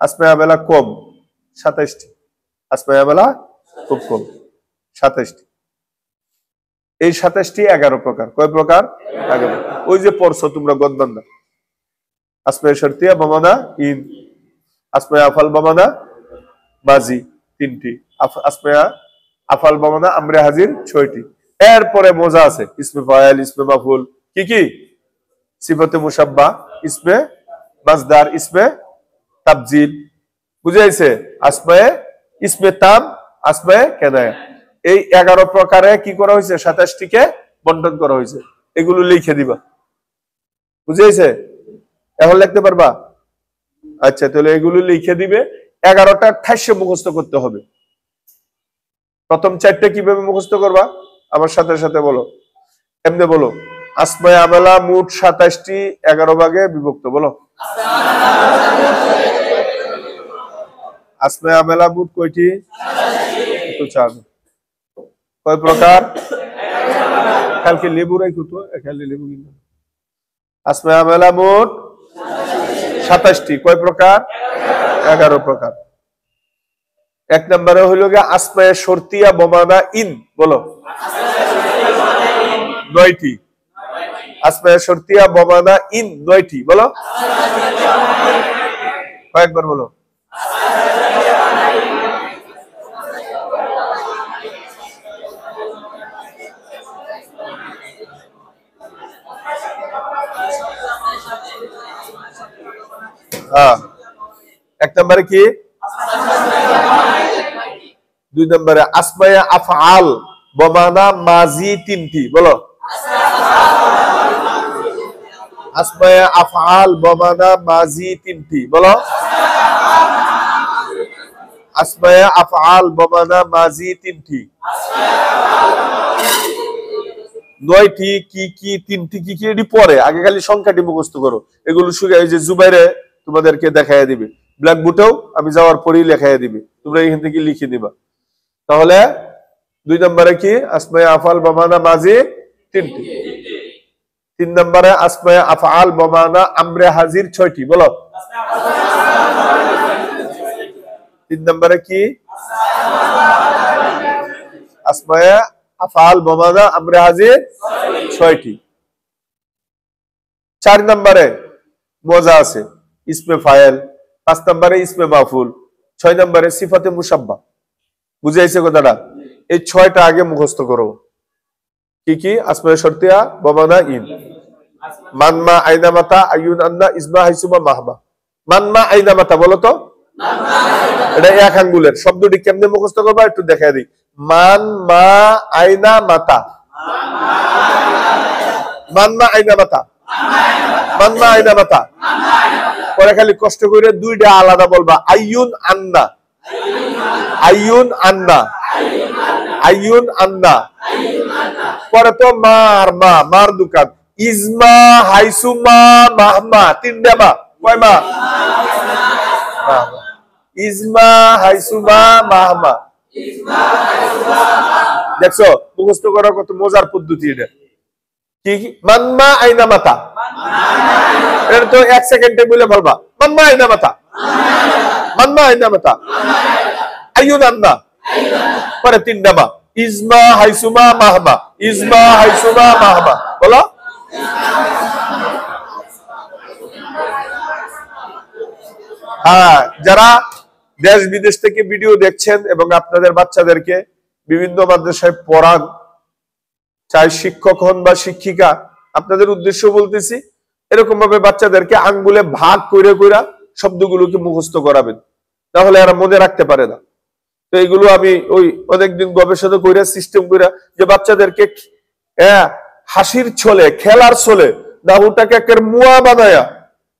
আসমা আমেলা কম 27টি, আসমা আমেলা খুব কম 27টি। এই 27টি 11 প্রকার। কয় প্রকার? 11। ওই যে পড়ছো তোমরা গদ্বান্দা, আসমায়ে শর্তিয়া বমানা ইন, আসমায়ে আফাল বমানা বাজি 3টি, আসমায়ে আফাল বমানা আমরে হাজির 6টি। এরপরে মজা আছে ইসমে ফাইল, ইসমে মাফুল, কি কি? সিফাতে মুশাব্বা, ইসমে মাসদার, ইসমে তাবজিল, বুঝাইছে? আসমায়ে ইসমে তাম, আসমায়ে কেনায়া। এই 11 প্রকারে কি করা হয়েছে? 27টিকে বন্টন করা হয়েছে। এগুলো লিখে দিবা, বুঝাইছে? এখন লিখতে পারবা? আচ্ছা, তাহলে এগুলো লিখে দিবে। 11টা ঠাইসে মুখস্থ করতে হবে। প্রথম 4টে কিভাবে মুখস্থ করবা আমার সাথে সাথে বলো, এমনি বলো। আসমায়ে আমেলা মোট 27টি, 11 ভাগে বিভক্ত। বলো আসমায়ে আমেলা মোট কয়টি? একটু চান। কয় প্রকার? কালকে লেবু রাখো তো, এখানে লেবু কিনা। আসমায়ে আমেলা মোট 27টি, কয় প্রকার? 11 প্রকার। 1 নম্বরে হইল গিয়ে আসমায়ে শর্তিয়া বমানা ইন। বলো 9টি। আসমায়ে শর্তিয়া বমানা ইন 9টি। বলো কয়েকবার বলো। হ্যাঁ, 1 নম্বরে কি? 2 নম্বরে আসমায়ে আফআল বমানা মাজি 3টি। বলো আসমায়ে আফআল বমানা মাজি 3টি। বলো আসমায়ে আফআল বমানা মাজি 3টি। 9টি কি কি, 3টি কি কি, এটি পরে। আগে খালি সংখ্যাটি মুখস্থ করো। এগুলো শুনে এই যে জুবাইরে তোমাদেরকে দেখাইয়া দিবে, ব্ল্যাকবোর্ডেও আমি যাওয়ার পরেই লেখাইয়া দিবে, তোমরা এখান থেকে লিখে নিবা। তাহলে 2 নম্বরে কি? আসমায়ে আফআল বমানা মাজি 3টি। 3 নম্বরে আসমায়ে আফআল বমানা আমরে হাজির 6টি। বলো 3 নম্বরে কি? আসমায়ে আফআল বমানা আমরে হাজির 6টি। 4 নম্বরে মজা আছে ইসমে ফাইল, 5 নম্বরে ইসমে মাফুল, 6 নম্বরে সিফাতে মুশাব্বা। বুঝাইছে কথাটা? এই 6টা আগে মুখস্থ করো। কি কি? আসমায়ে শর্তিয়া বমানা ইন, মানমা আইনা মাতা, আইয়ুন আন্না, ইসমা হাইসুমা মাহবা। মানমা আইনা মাতা বলো তো, এটা 1 আঙ্গুলের শব্দটি কেমনে মুখস্থ করবা একটু দেখাই দিই। মান মা আইনা মাতা, মানমা আইনা মাতা, মানমা আইনা মাতা। পরে খালি কষ্ট করে 2টা আলাদা বলবা। আইয়ুন আন্না, আইয়ুন আন্না, আইয়ুন আন্না। পরে তো মার মা, মার দোকান। ইসমা হাইসুমা মাহমা, 3টা মা। কয় মা? ইসমা হাইসুমা মাহমা। দেখছো মুখস্থ করার কত মজার পদ্ধতি এটা। কি মানমা আইনা মাতা, এটা তো 1 সেকেন্ডে বলে বলবা। মানমা আইনা মাতা, মানমা আইনা মাতা, আইয়ুন আন্না। পরে 3টা মা। ইসমা হাইসুমা মাহমা, ইসমা হাইসুমা মাহমা। বলো হ্যাঁ, যারা দেশ বিদেশ থেকে ভিডিও দেখছেন এবং আপনাদের বাচ্চাদেরকে বিভিন্ন মাদ্রাসায় পড়ান, চাই শিক্ষক হন বা শিক্ষিকা, আপনাদের উদ্দেশ্য বলতেছি, এরকম ভাবে বাচ্চাদেরকে আঙ্গুলে ভাগ কইরা কইরা শব্দগুলোকে মুখস্থ করাবেন, তাহলে এরা মনে রাখতে পারে না। তো এইগুলো আমি ওই অনেকদিন গবেষণা কইরা সিস্টেম কইরা যে বাচ্চাদেরকে হাসির ছলে, খেলার ছলে নাহুটাকে একের মুয়া বানায়া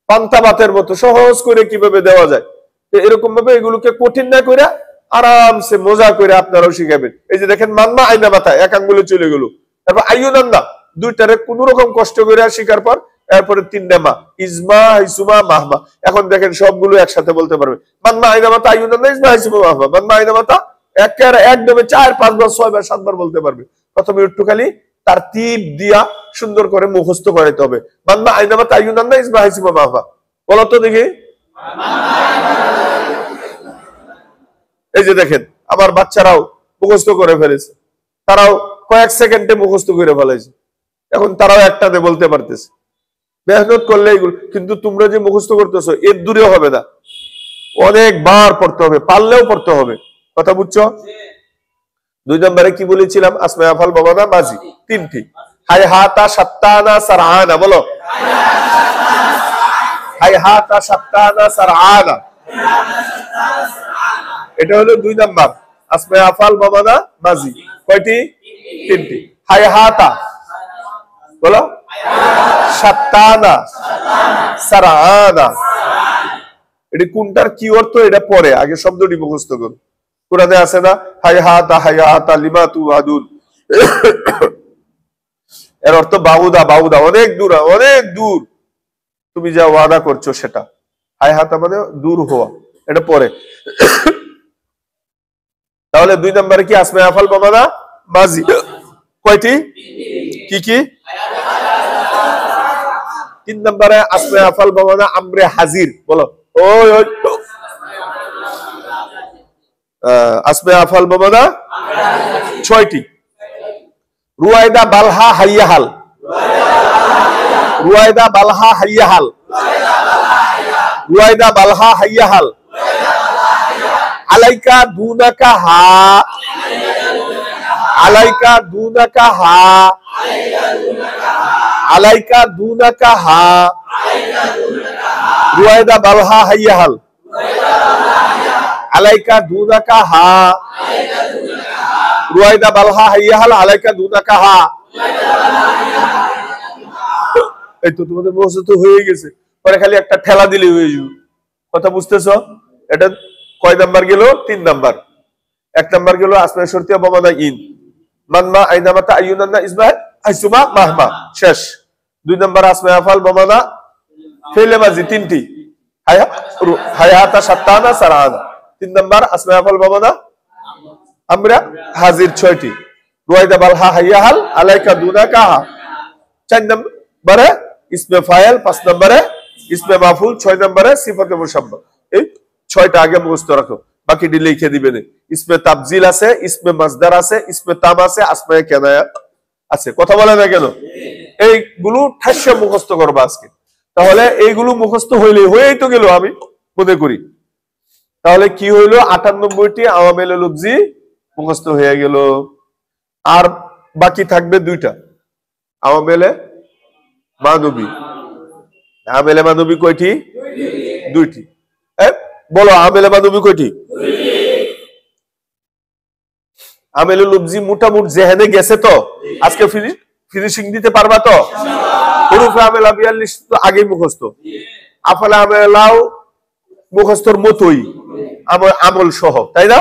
পান্তা ভাতের মতো সহজ করে কিভাবে দেওয়া যায়, তো এরকম ভাবে এগুলোকে কঠিন না কইরা আরামসে মজা করে আপনারাও শিখাবেন। এই যে দেখেন মান্না আইনা মাথা 1 আঙ্গুলে চলে গেল, তারপর আইয়ুন আন্না 2টারে কোন রকম কষ্ট করে শিকার পর এরপরে 3টা মা, ইসমা হাইসুমা মাহমা। এখন দেখেন সবগুলো একসাথে বলতে পারবে। মান্না আইনা মাথা, আইয়ুন আন্না, ইসমা হাইসুমা মাহমা। মান্না আইনা মাথা একদমে 4, 5 বার, 6 বার, 7 বার বলতে পারবে। প্রথমে একটু খালি তার তীর দিয়া সুন্দর করে মুখস্থ করাইতে হবে। মান্না আইনা মাথা, আইয়ুন আন্না, ইসমা হাইসুমা মাহমা। বলো তো দেখি। এই যে দেখেন আমার বাচ্চারাও মুখস্থ করে ফেলেছে, তারাও কয়েক সেকেন্ডে মুখস্থ করে ফেলেছে, এখন তারাও একটাতে বলতে পারতেছে। মেহনত করলে এগুলো, কিন্তু তোমরা যে মুখস্থ করতেছো এর দূরে হবে না, অনেকবার পড়তে হবে, পারলেও পড়তে হবে। কথা বুঝছো? 2 নম্বরে কি বলেছিলাম? আসমা আফাল বাবানা মাজি তিনটি। হাইহাতা সাত্তানা সারআনা, বলো হাইহাতা সাত্তানা সারআনা, এটা হলো 2 নাম্বার। আসমা আফাল বাবানা মাজি কয়টি? তিনটি। হাইহাতা বলো, সাত্তানা সারআনা, এটা কোনটার কি অর্থ এটা পরে, আগে শব্দটি মুখস্থ করো। কোরআনে আছে না হাইহাতা লিমা তুআদুন, এর অর্থ বাউদা, বাউদা অনেক দূর, অনেক দূর তুমি যা ওয়াদা করছো সেটা। হাইহাতা মানে দূর হওয়া, এটা পরে। তাহলে 2 নম্বরে কি? আসমা আফাল বামানা মাজি কয়টি? কি কি? 3 নম্বরে আসমা আফাল বামানা আমরে হাজির, বলো ওই ওই আসমা আফাল বামানা 6টি। রুয়াইদা বালহা হাইয়াহাল, রুয়াইদা বালহা হাইয়াহাল, রুয়াইদা বালহা হাইয়াহাল, আলাইকা দুনাকা হা, আলাইকা দুনাকা হা, আলাইকা দুনাকা হা, রুয়াইদা বালহা হাইয়াহাল, আলাইকা দুনাকা হা, রুয়াইদা বালহা হাইয়াহাল, আলাইকা দুনাকা হা। এই তো তোমাদের মুখস্থ হয়ে গেছে, পরে খালি একটা ঠেলা দিলে হয়ে যাবে। কথা বুঝতেছো? এটা কয় নাম্বার গেল? 3 নাম্বার। 1 নাম্বার গেল আসমা শর্তিয়া বামানা ইন, মানমা আইনামাতা আইয়ুনান্না ইসবা আইসুমা মাহমা, শেষ। 2 নাম্বার আসমা আফাল বামানা ফেলে মাজি তিনটি। হায়াতা সাত্তানা সারআনা। 3 নাম্বার আসমা আফাল বামানা আমরা হাজির 6টি। রুয়াইদা বালহা হাইয়াহাল, আলাইকা দুনাকা হা। 4 নম্বরে ইসমে ফাইল, 5 নম্বরে ইসমে মাফুল, 6 নম্বরে সিফাতে মুশাব্বাহ। এই 6টা আগে মুখস্থ রাখো, বাকিটি লিখে দিবে না। ইসমে তাবজিল আছে, ইসমে মাসদার আছে, ইসমে তাম আছে, আসমায়ে কেনায়া আছে। কথা বলে না কেন? এইগুলো ঠাসে মুখস্থ করবা আজকে। তাহলে এইগুলো মুখস্থ হয়েই তো গেল আমি মনে করি। তাহলে কি হইলো? 98টি আওয়ামেল লফজি মুখস্থ হয়ে গেল। আর বাকি থাকবে 2টা আওয়ামেলে মানবী। আওয়ামেলে মানবী কয়টি? 2টি। বলো আওয়ামেলে মানবী কয়টি? আওয়ামেল লফজি মোটামুটি জেহেনে গেছে তো? আজকে ফিনিশিং দিতে পারবা তো? হুরুফে আমেলা 42 তো আগেই মুখস্থ। আফালা আমেলাও মুখস্থর মতোই, আমল সহ, তাই না?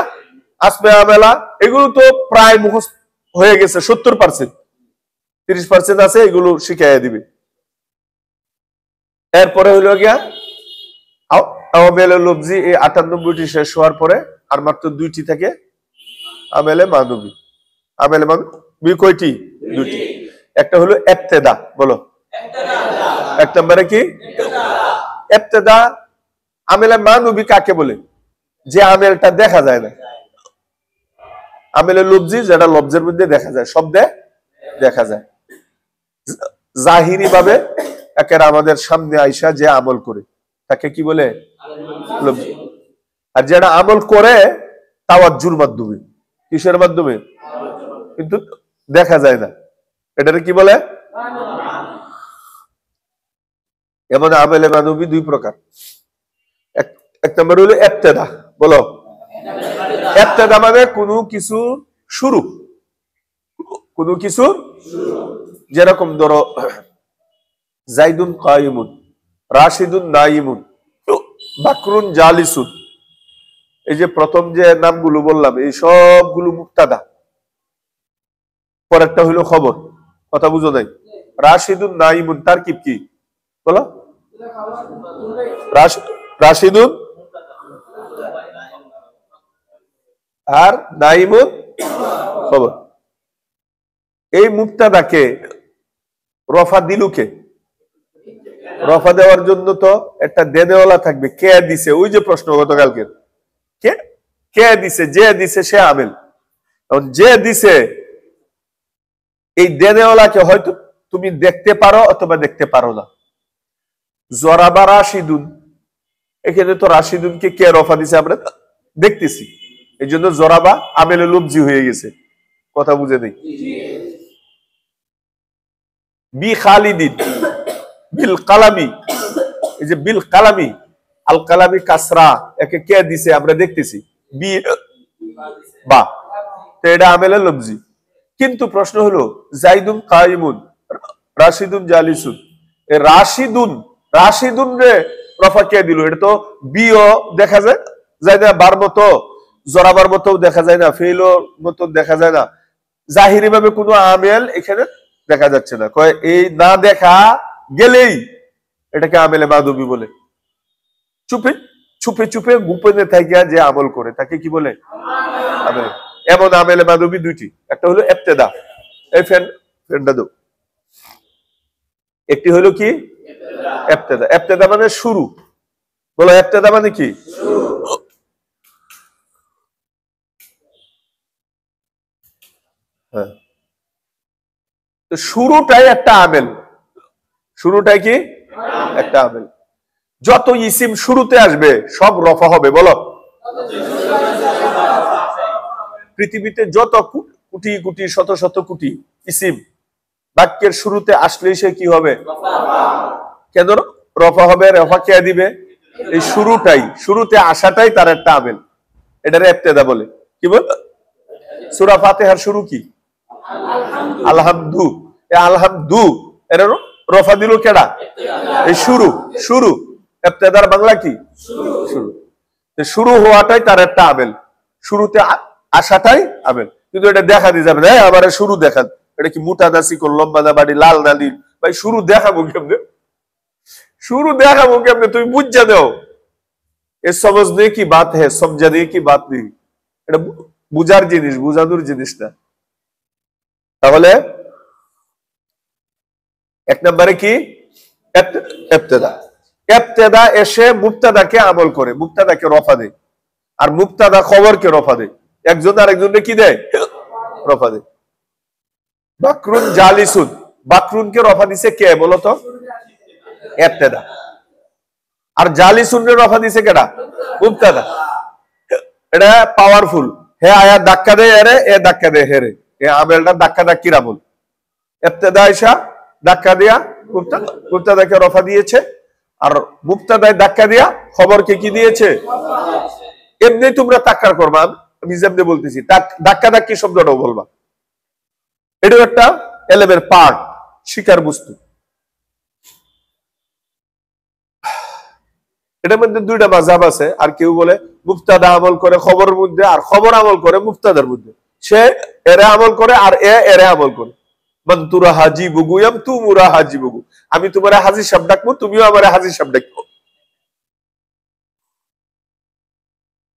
আসমা আমেলা এগুলো তো প্রায় মুখস্থ হয়ে গেছে 70%, 30% আছে, এগুলো শিখাইয়া দিবে। এরপরে হইলো গিয়া আওয়ামেল লফজি, এই 98টি শেষ হওয়ার পরে আর মাত্র 2টি থাকে আমেলে মানবী। আমেলে মানবী কয়টি? 2টি। একটা হলো ইবতেদা, বলো 1 নম্বরে কি? ইবতেদা। আমেলে মানবী কাকে বলে? যে আমেলটা দেখা যায় না। আমেলে লফজি যেটা লফজের মধ্যে দেখা যায়, শব্দে দেখা যায়, জাহিরি ভাবে একের আমাদের সামনে আইসা যে আমল করে তাকে কি বলে? লফজি। আর যেটা আমল করে তাওয়াজ্জুর মাধ্যমে, কিসের মাধ্যমে? কিন্তু দেখা যায় না, এটাকে কি বলে? এমন আমেলে মানবী 2 প্রকার। 1 নম্বর হলো ইবতেদা, বলো ইবতেদা মানে কোনো কিছু শুরু, কোনো কিছু, যেরকম ধরো জাইদুন কায়িমুন, রাশিদুন নাইমুন, বাকরুন জালিসুন, এই যে প্রথম যে নামগুলো বললাম এই সবগুলো মুবতাদা, পরেরটা হইলো খবর। কথা বুঝো নাই? রাশিদুন নাইমুন তারকিব কি? বলো রাশিদুন আর নাইমুন খবর। এই মুবতাদাকে রফা দিলুকে, রফা দেওয়ার জন্য তো একটা দেনেওয়ালা থাকবে, কে দিছে? ওই যে প্রশ্ন গতকালকে, কে কে দিছে, যে দিছে সে আমেল। যে দিছে এই দেনেওয়ালাকে হয়তো তুমি দেখতে পারো অথবা দেখতে পারো না। জরাবা রাশিদুন, এখানে তো রাশিদুনকে কে রফা দিছে আমরা দেখতেছি, এই জন্য জরাবা আমেলে লুবজি হয়ে গেছে। কথা বুঝে নেই। বি খালিদিন, বিল কালামি, এই যে বিল কালামি, আল কালামি কাসরা, একে কে দিছে আমরা দেখতেছি, বি বা, তো এটা আমেলে লুবজি। কিন্তু প্রশ্ন হলো জাইদুন কাইমুন, রাশিদুন জালিসুন, রাশিদুন, রাশিদুন রে রফা কে দিল? এটা তো বিও দেখা যায় না, বার মতো জরাবার মতো দেখা যায় না, ফেইলোর মতো দেখা যায় না, জাহিরি ভাবে কোনো আমেল এখানে দেখা যাচ্ছে না। কয় এই না দেখা গেলেই এটাকে আমেলে মাদুবি বলে। চুপে চুপে চুপে গোপনে থাকিয়া যে আমল করে তাকে কি বলে? আমেল। এমন আমেলে মাদুবি দুইটি, একটা হলো ইবতিদা, এই ফ্রেন্ডটা দাও, একটি হলো কি ইবতিদা। ইবতিদা মানে শুরু, বলো ইবতিদা মানে কি? হ্যাঁ, তো শুরুটাই একটা আমেল, শুরুটাই কি একটা আমেল। যত ইসিম শুরুতে আসবে সব রফা হবে, বলো। পৃথিবীতে যত কোটি কোটি শত শত কোটি ইসিম বাক্যের শুরুতে আসলেই সে কি হবে? কেন রফা হবে? রফা কে দিবে? এই শুরুটাই, শুরুতে আসাটাই তার একটা আমেল, এটারে ইবতিদা বলে। কি বল? সূরা ফাতিহার শুরু কি? আলহামদু, এই আলহামদু এর রফা দিল কেডা? এই শুরু, শুরু। ইবতিদার বাংলা কি? শুরু। শুরু হওয়াটাই তার একটা আমেল, শুরুতে আসাটাই আমেল। কিন্তু এটা দেখা দিয়ে যাবে না, আবার শুরু দেখান, এটা কি মোটা না চিকন, লম্বা না বাড়ি, লাল না নীল? ভাই শুরু দেখাবো কেমনে? শুরু দেখাবো কেমনে? তুমি বুঝা দাও, এ সমঝনে কি বাত হ্যাঁ, সমঝানে কি বাত নেই। এটা বুঝার জিনিস, বুঝানোর জিনিস না। তাহলে এক নম্বরে কি? ইবতিদা। ইবতিদা এসে মুবতাদাকে আমল করে, মুবতাদাকে রফা দেয়, আর মুবতাদা খবরকে রফা দেয়। একজন আরেকজনকে কি দেয়? রফা দেয়। বাকরুন জালিসুন, বাকরুনকে রফা দিছে কে বলতো? ইবতিদা। আর জালিসুন রে রফা দিছে কেডা? মুবতাদা। এটা পাওয়ারফুল। হে আয়া ধাক্কা দেয় এরে, এ ধাক্কা দেয় হেরে, এ আমেলটা ধাক্কা ধাক্কির আমল। ইবতিদা আয়েশা ধাক্কা দিয়া মুবতাদাকে রফা দিয়েছে, আর মুবতাদায় ধাক্কা দিয়া খবরকে কি দিয়েছে? এমনি তোমরা তাক্কার করবা, আমি যেমনি বলতেছি ধাক্কা ধাক্কি শব্দটাও বলবা। এটাও একটা এলেমের পার্ট, শিকার বস্তু। এটার মধ্যে দুইটা মাযহাব আছে। আর কেউ বলে মুবতাদা আমল করে খবরের মধ্যে, আর খবর আমল করে মুবতাদার মধ্যে। সে এরে আমল করে আর এরে আমল করে। মন্তুরা হাজি বুগুয়াম তুমুরা হাজি বুগু, আমি তোমারে হাজি সাহেব ডাকবো, তুমিও আমারে হাজি সাহেব ডাকবো।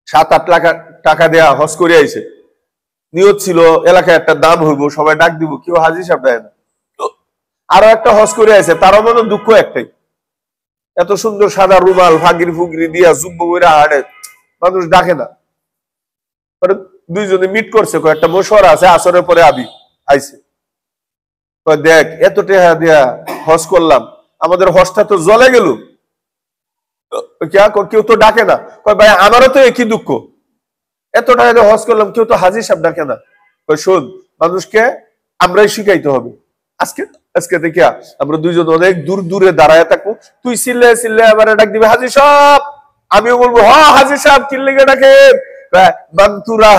7-8 লাখ টাকা দেয়া হজ করে আইছে, নিয়ত ছিল এলাকায় একটা দাম হইব, সবাই ডাক দিব, কেউ হাজি সাহেব দেয় না। আরো একটা হজ করে আইছে, তার মনে দুঃখ একটাই, এত সুন্দর সাদা রুমাল ফাগির ফুগরি দিয়া জুব্ব বইরা হাড়ে, মানুষ ডাকে না। দুইজনে মিট করছে, একটা মশওয়ারা আছে, আসরের পরে আবি আইছে, দেখ এত টাকা দিয়া হজ করলাম, আমাদের হজটা তো জ্বলে গেল, কেউ তো ডাকে না। ভাই আমারও তো একই দুঃখ, এত টাকা দিয়ে হজ করলাম, কেউ তো হাজি সাহেব ডাকে না। শোন, মানুষকে আমরাই শিখাইতে হবে। আজকে আজকে থেকে আমরা দুইজন অনেক দূর দূরে দাঁড়ায় থাকবো, তুই চিল্লে চিল্লে আবার ডাক দিবে হাজি সাহেব, আমিও বলবো হ্যাঁ হাজি সাহেব, চিল্লে ডাকে বান্তুরা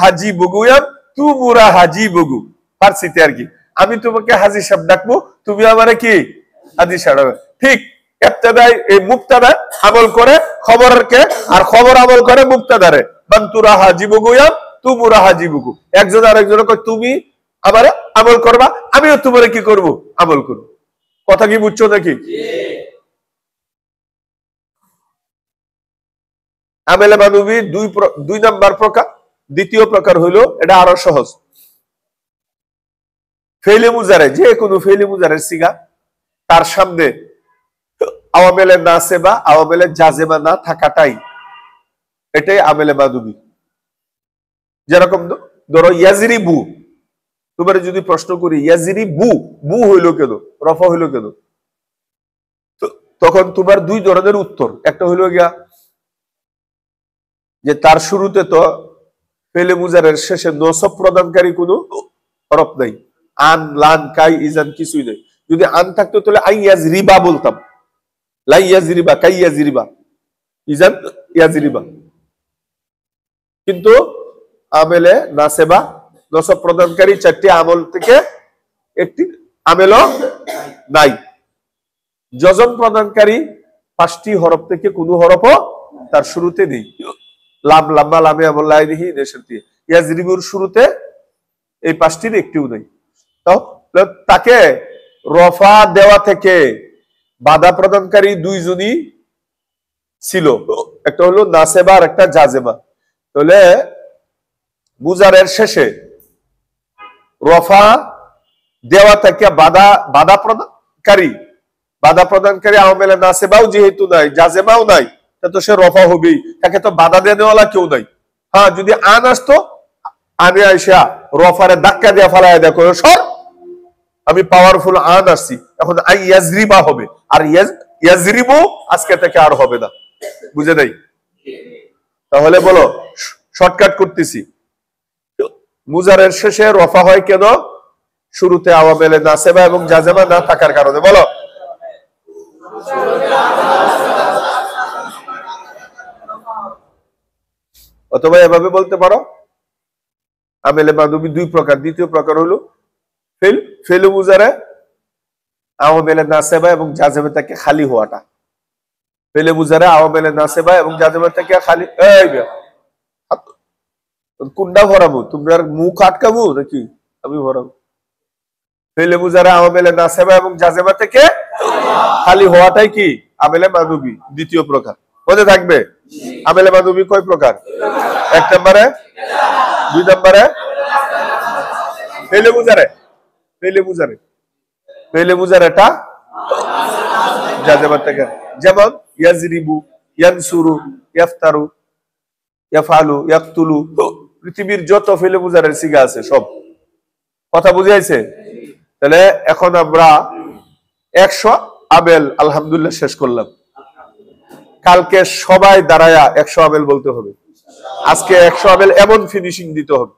হাজি বগুয়াম তু মুরা হাজি বগু, ফার্সিতে আর কি। আমি তোমাকে হাজি সাহেব ডাকবো, তুমি আমারে কি হাজি সাহেব। ঠিক ইবতিদায় এই মুবতাদা আমল করে খবরকে, আর খবর আমল করে মুবতাদারে। বান্তুরা হাজি বগুয়াম তু মুরা হাজি বগু, একজন আরেকজন কয় তুমি আমারে আমল করবা, আমিও তোমারে কি করব? আমল করব। কথা কি বুঝছো নাকি? আমেলে মানবী দুই নাম্বার প্রকার। দ্বিতীয় প্রকার হইলো, এটা আরো সহজ, ফেইলে মুজারে, যে কোনো ফেইলে মুজারের সিগা, তার সামনে আওয়ামেলে নাসেবা আওয়ামেলে জাজেমা না থাকাটাই, এটাই আমেলে মাদুবি। যেরকম ধরো ইয়াজরিবু, তোমার যদি প্রশ্ন করি ইয়াজরিবু, বু হইলো কেন, রফা হইলো কেন, তখন তোমার দুই ধরনের উত্তর। একটা হইলো গিয়া যে তার শুরুতে তো ফেলে মুজারের শেষে নসব প্রদানকারী কোনো হরফ নাই, আন লান কাই ইজান কিছুই নেই। যদি আন থাকতো তাহলে আই ইয়াজরিবা বলতাম, লাই ইয়াজরিবা কাই ইয়াজরিবা ইজান ইয়াজরিবা। কিন্তু আমেলে নাসেবা নসব প্রদানকারী চারটি আমল থেকে একটি আমেলও নাই। যজম প্রদানকারী 5টি হরফ থেকে কোনো হরফও তার শুরুতে নেই। লাম, লাম্মা, লামে আমল, লাইনিহি, নেশাতি। ইয়াজরিবুর শুরুতে এই 5টির একটিও নেই। তো তাকে রফা দেওয়া থেকে বাধা প্রদানকারী দুইজনই ছিল, একটা হলো নাসেবা আর একটা জাজেমা। তাহলে মুজারের শেষে রফা দেওয়া থেকে বাধা প্রদানকারী আমেলে নাসেবাও যেহেতু নাই, জাজেমাও নাই, তো সে রফা হবেই, তাকে তো বাধা দেওয়ালা কেউ নাই। হ্যাঁ, যদি আন আসতো, আনে আইসা রফারে ধাক্কা দিয়ে ফালাইয়া দেখো, সর আমি পাওয়ারফুল আন আসছি, এখন আই ইয়াজরিবা হবে, আর ইয়াজরিবু আজকে থেকে আর হবে না। বুঝে নাই? তাহলে বলো, শর্টকাট করতেছি, মুজারের শেষে রফা হয় কেন? শুরুতে আওয়ামেলে নাসেবা এবং জাজেমা না থাকার কারণে। বলো, অথবা এভাবে বলতে পারো, আমেলে মাদুবি 2 প্রকার। দ্বিতীয় প্রকার হলো ফেলু মুজারে আওয়ামেলে নাসেবা এবং জাজেমা থেকে খালি হওয়াটা। ফেলে মুজারে আওয়ামেলে নাসেবা এবং জাজেমা থেকে খালি, কুন্ডা ভরাবো, তোমরা মুখ আটকাবো নাকি? আমি ভরাবো। ফেলে মুজারে আওয়ামেলে নাসেবা এবং জাজেমা থেকে খালি হওয়াটাই কি? আমেলে মাদুবি 2য় প্রকার। মনে থাকবে, আমেলে মাদুবি কয় প্রকার? 1 নম্বরে, 2 নম্বরে ফেলে মুজারেটা জাজেমা থেকে, যেমন ইয়াজরিবু, ইয়ানসুরু, ইয়াফতারু, ইয়াফালু, ইয়াকতুলু, পৃথিবীর যত ফেলে মুজারের সিগা আছে সব। কথা বুঝাইছে? তাহলে এখন আমরা 100 আমেল আলহামদুলিল্লাহ শেষ করলাম। কালকে সবাই দাঁড়ায়া 100 আমেল বলতে হবে। আজকে 100 আমেল এমন ফিনিশিং দিতে হবে।